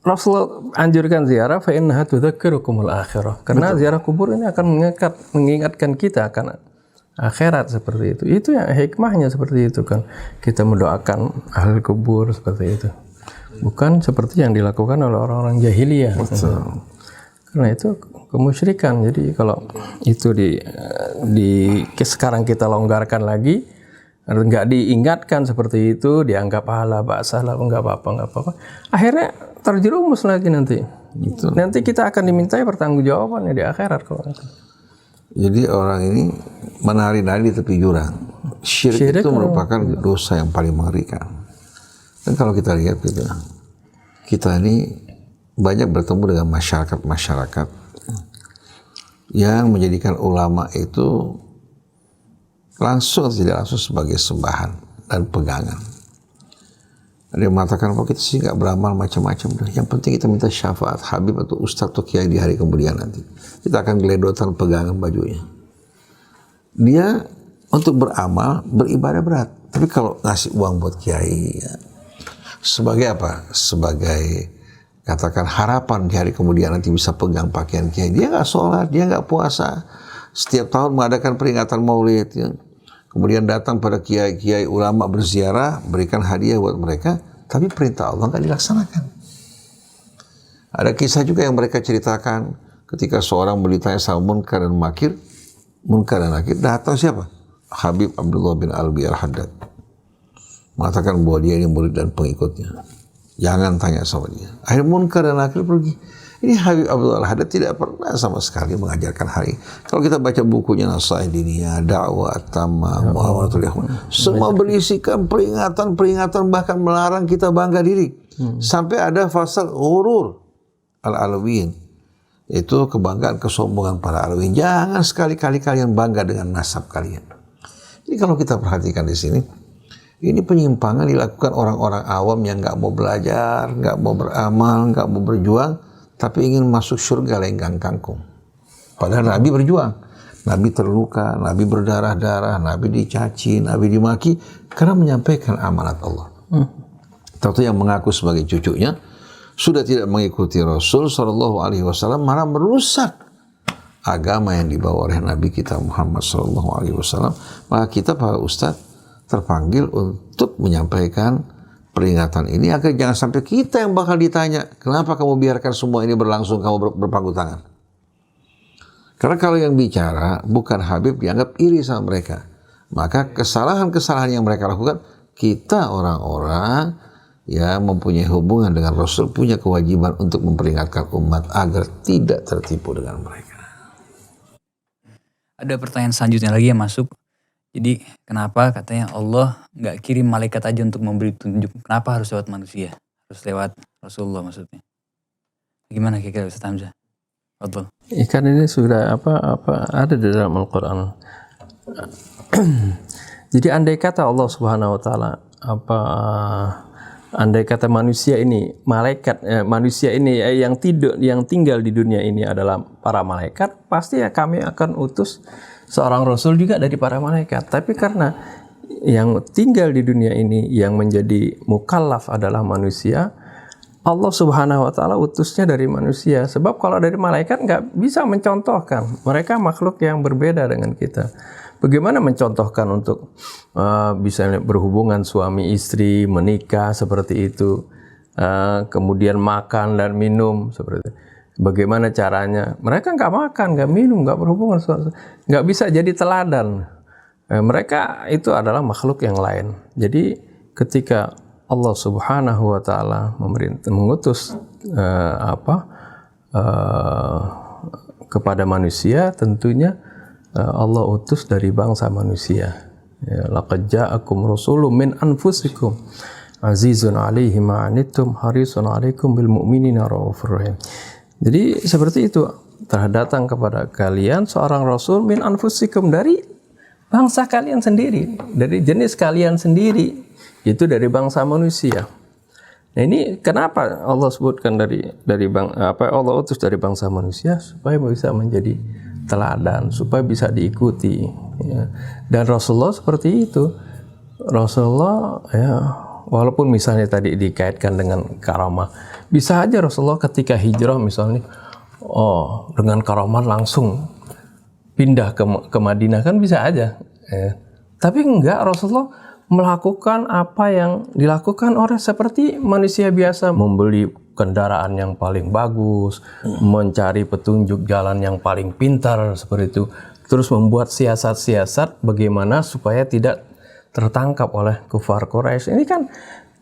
Rasulullah anjurkan ziarah, fa innaha tudzakirukumul akhirah. Karena ziarah kubur ini akan mengingatkan kita akan akhirat seperti itu. Itu yang hikmahnya seperti itu kan. Kita mendoakan ahli kubur seperti itu. Bukan seperti yang dilakukan oleh orang-orang jahiliyah. Karena itu kemusyrikan. Jadi kalau itu sekarang kita longgarkan lagi, nggak diingatkan seperti itu, dianggap salah, nggak apa-apa. Akhirnya terjerumus lagi nanti. Betul. Nanti kita akan dimintai pertanggungjawabannya di akhirat kalau itu. Jadi orang ini menari-nari di tepi jurang. Syirik itu merupakan dosa yang paling mengerikan. Dan kalau kita lihat gitu, kita ini banyak bertemu dengan masyarakat yang menjadikan ulama itu langsung atau tidak langsung sebagai sembahan dan pegangan. Ada yang mengatakan, kalau kita sih nggak beramal macam-macam, yang penting kita minta syafaat Habib atau Ustadz atau Kiai di hari kemudian nanti. Kita akan geledotan pegangan bajunya. Dia untuk beramal, beribadah berat. Tapi kalau ngasih uang buat Kiai, ya, sebagai apa? Sebagai katakan harapan di hari kemudian nanti bisa pegang pakaian Kiai. Dia nggak sholat, dia nggak puasa. Setiap tahun mengadakan peringatan maulid, ya. Kemudian datang pada kiai-kiai ulama berziarah, berikan hadiah buat mereka, tapi perintah Allah nggak dilaksanakan. Ada kisah juga yang mereka ceritakan ketika seorang ditanya sama Munkar dan Nakir, datang siapa? Habib Abdullah bin Alwi Al-Haddad. Mengatakan bahwa dia ini murid dan pengikutnya. Jangan tanya sama dia. Akhirnya Munkar dan Nakir pergi. Ini Habib Abdullah Al-Haddad tidak pernah sama sekali mengajarkan hal ini. Kalau kita baca bukunya Nasaih Diniyah, Dakwah At-Tammah, Muhawaratul Ikhwan, semua berisikan peringatan, bahkan melarang kita bangga diri. Sampai ada fasal ghurur al-alawiyyin, itu kebanggaan, kesombongan para alawiyyin. Jangan sekali-kali kalian bangga dengan nasab kalian. Jadi kalau kita perhatikan di sini, ini penyimpangan dilakukan orang-orang awam yang nggak mau belajar, nggak mau beramal, nggak mau berjuang, tapi ingin masuk surga lenggang kangkung. Padahal Nabi berjuang. Nabi terluka, Nabi berdarah-darah, Nabi dicaci, Nabi dimaki karena menyampaikan amanat Allah. Tentu yang mengaku sebagai cucunya sudah tidak mengikuti Rasul Shallallahu Alaihi Wasallam, malah merusak agama yang dibawa oleh Nabi kita Muhammad Shallallahu Alaihi Wasallam. Maka kita para ustadz terpanggil untuk menyampaikan peringatan ini agar jangan sampai kita yang bakal ditanya, kenapa kamu biarkan semua ini berlangsung, kamu berpangku tangan. Karena kalau yang bicara bukan Habib, dianggap iri sama mereka. Maka kesalahan-kesalahan yang mereka lakukan, kita orang-orang yang mempunyai hubungan dengan Rasul punya kewajiban untuk memperingatkan umat agar tidak tertipu dengan mereka. Ada pertanyaan selanjutnya lagi yang masuk. Jadi kenapa katanya Allah nggak kirim malaikat aja untuk memberi petunjuk? Kenapa harus lewat manusia? Harus lewat Rasulullah maksudnya? Gimana kira-kira Ustaz Hamzah? Betul. Ikan ini sudah ada di dalam Al-Quran. Jadi andai kata Allah Subhanahu Wa Taala andai kata manusia ini manusia ini yang tinggal di dunia ini adalah para malaikat, pasti ya kami akan utus seorang Rasul juga dari para malaikat. Tapi karena yang tinggal di dunia ini yang menjadi mukallaf adalah manusia, Allah Subhanahu Wa Taala utusnya dari manusia. Sebab kalau dari malaikat nggak bisa mencontohkan. Mereka makhluk yang berbeda dengan kita. Bagaimana mencontohkan untuk bisa berhubungan suami istri, menikah seperti itu, kemudian makan dan minum seperti itu. Bagaimana caranya? Mereka nggak makan, nggak minum, nggak berhubungan, nggak bisa jadi teladan. Mereka itu adalah makhluk yang lain. Jadi ketika Allah Subhanahu Wa Taala mengutus kepada manusia, tentunya Allah utus dari bangsa manusia. Laqad ja'akum rasulun min anfusikum azizun 'alaihi ma 'anittum harisun 'alaikum bil mu'minina raufur rahim. Jadi seperti itu, telah datang kepada kalian seorang rasul min anfusikum, dari bangsa kalian sendiri, dari jenis kalian sendiri, itu dari bangsa manusia. Nah ini kenapa Allah sebutkan Allah utus dari bangsa manusia, supaya bisa menjadi teladan, supaya bisa diikuti. Ya. Dan Rasulullah seperti itu. Rasulullah ya, walaupun misalnya tadi dikaitkan dengan karamah, bisa aja Rasulullah ketika hijrah misalnya, dengan karamah langsung pindah ke Madinah, kan bisa aja. Ya. Tapi enggak, Rasulullah melakukan apa yang dilakukan oleh seperti manusia biasa, membeli kendaraan yang paling bagus, mencari petunjuk jalan yang paling pintar seperti itu, terus membuat siasat-siasat bagaimana supaya tidak tertangkap oleh kufar Quraisy. Ini kan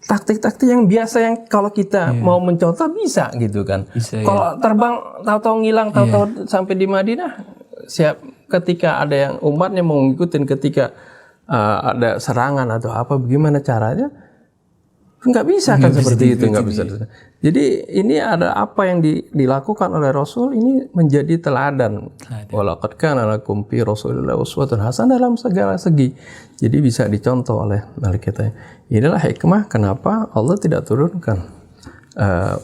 taktik-taktik yang biasa, yang kalau kita mau mencontoh bisa gitu kan. Bisa, kalau terbang tahu-tahu ngilang, tahu-tahu sampai di Madinah, siap ketika ada yang umatnya mau ngikutin, ketika ada serangan atau apa, bagaimana caranya? Nggak bisa kan seperti itu, nggak bisa. Jadi ini ada apa yang dilakukan oleh Rasul ini menjadi teladan. Walaqad kana lakum fi Rasulillahi uswatun hasanah dalam segala segi. Jadi bisa dicontoh oleh kita. Inilah hikmah kenapa Allah tidak turunkan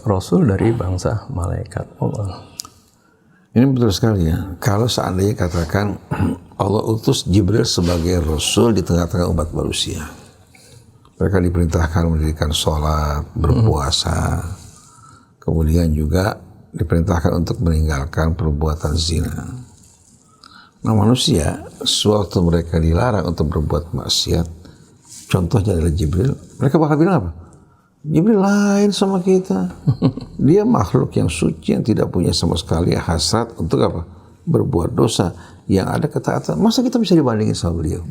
Rasul dari bangsa malaikat. Allah. Ini betul sekali ya. Kalau seandainya katakan Allah utus Jibril sebagai Rasul di tengah-tengah umat manusia. Mereka diperintahkan mendirikan sholat, berpuasa, kemudian juga diperintahkan untuk meninggalkan perbuatan zina. Nah manusia, sewaktu mereka dilarang untuk berbuat maksiat, contohnya adalah Jibril, mereka bakal bilang apa? Jibril lain sama kita. Dia makhluk yang suci, yang tidak punya sama sekali hasrat untuk apa? Berbuat dosa. Yang ada ketaatan. Masa kita bisa dibandingin sama beliau?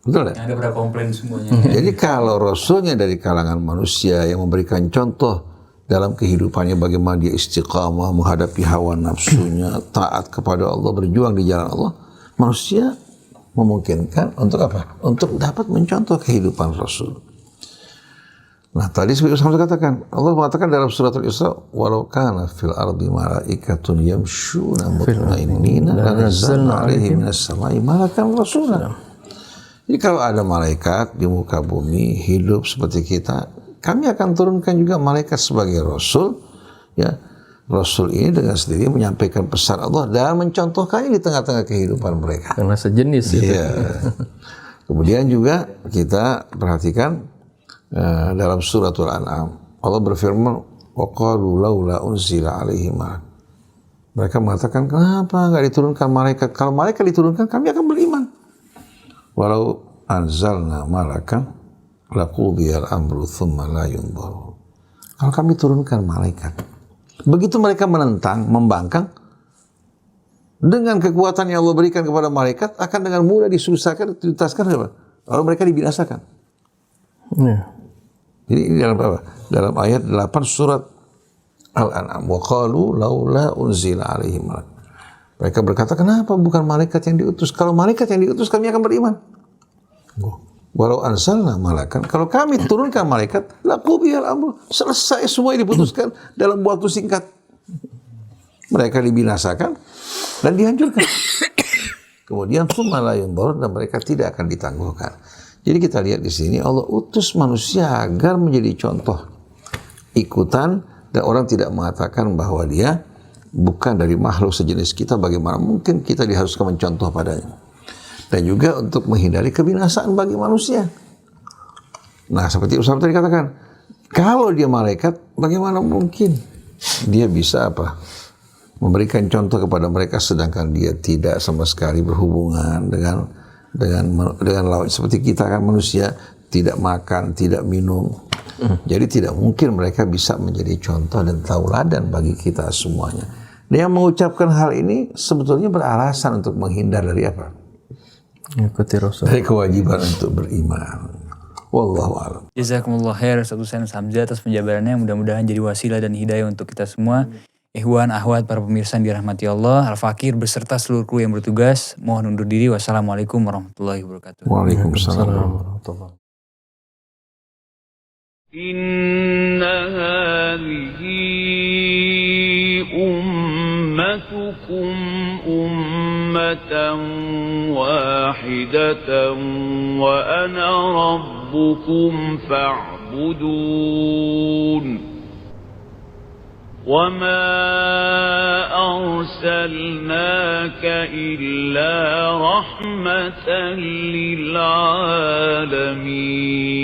Betul tak? Ada berapa komplain semuanya. Jadi kalau Rasulnya dari kalangan manusia yang memberikan contoh dalam kehidupannya bagaimana dia istiqamah menghadapi hawa nafsunya, taat kepada Allah, berjuang di jalan Allah, manusia memungkinkan untuk apa? Untuk dapat mencontoh kehidupan Rasul. Nah tadi seperti Ustaz katakan, Allah mengatakan dalam surat Al-Isra, walau kana fil ardi malaikatun yamshuna mutmainnina lanazzalna alaihim minas samai malakan rasula. Jadi kalau ada malaikat di muka bumi hidup seperti kita, kami akan turunkan juga malaikat sebagai Rasul. Ya, Rasul ini dengan sendiri menyampaikan pesan Allah dan mencontohkannya di tengah-tengah kehidupan mereka. Karena sejenis. Iya. Kemudian juga kita perhatikan dalam suratul An'am, Allah berfirman, waqalu laula unzila alaihi malak. Mereka mengatakan, kenapa nggak diturunkan malaikat? Kalau malaikat diturunkan, kami akan beriman. Walau anzalna malakan laqudiyal amru thumma la yunzaru. Kalau kami turunkan malaikat, begitu mereka menentang, membangkang, dengan kekuatan yang Allah berikan kepada malaikat akan dengan mudah disusahkan, dituntaskan apa? Lalu mereka dibinasakan. Jadi ini dalam apa? Dalam ayat 8 surat Al-An'am. Wa qalu laula unzila alaihi malak. Mereka berkata, kenapa bukan malaikat yang diutus? Kalau malaikat yang diutus, kami akan beriman. Walau anzalna malakan, kalau kami turunkan malaikat, laqudiyal amru, selesai semua diputuskan dalam waktu singkat. Mereka dibinasakan dan dihancurkan. Kemudian tsumma la yunzar, dan mereka tidak akan ditangguhkan. Jadi kita lihat di sini Allah utus manusia agar menjadi contoh ikutan, dan orang tidak mengatakan bahwa dia bukan dari makhluk sejenis kita, bagaimana mungkin kita diharuskan mencontoh padanya. Dan juga untuk menghindari kebinasaan bagi manusia. Nah seperti Ustaz tadi katakan, kalau dia malaikat, bagaimana mungkin dia bisa apa? Memberikan contoh kepada mereka sedangkan dia tidak sama sekali berhubungan dengan lawan. Seperti kita kan manusia, tidak makan, tidak minum. Jadi tidak mungkin mereka bisa menjadi contoh dan tauladan bagi kita semuanya. Dan yang mengucapkan hal ini sebetulnya beralasan untuk menghindar dari apa? Ikuti Rasul. Dari kewajiban untuk beriman. Wallahu a'lam. Jazakumullah khair Ustaz Husain Hamzah atas penjabarannya. Mudah-mudahan jadi wasilah dan hidayah untuk kita semua. Ikhwan, akhwat, para pemirsa yang dirahmati Allah, Al-Fakir beserta seluruh kru yang bertugas, mohon undur diri. Wassalamualaikum warahmatullahi wabarakatuh. Waalaikumsalam warahmatullahi wabarakatuh. Inna hadhihi ummatukum ummatan wahidatan wa ana rabbukum fa'budun. وَمَا أَرْسَلْنَاكَ إِلَّا رَحْمَةً لِلْعَالَمِينَ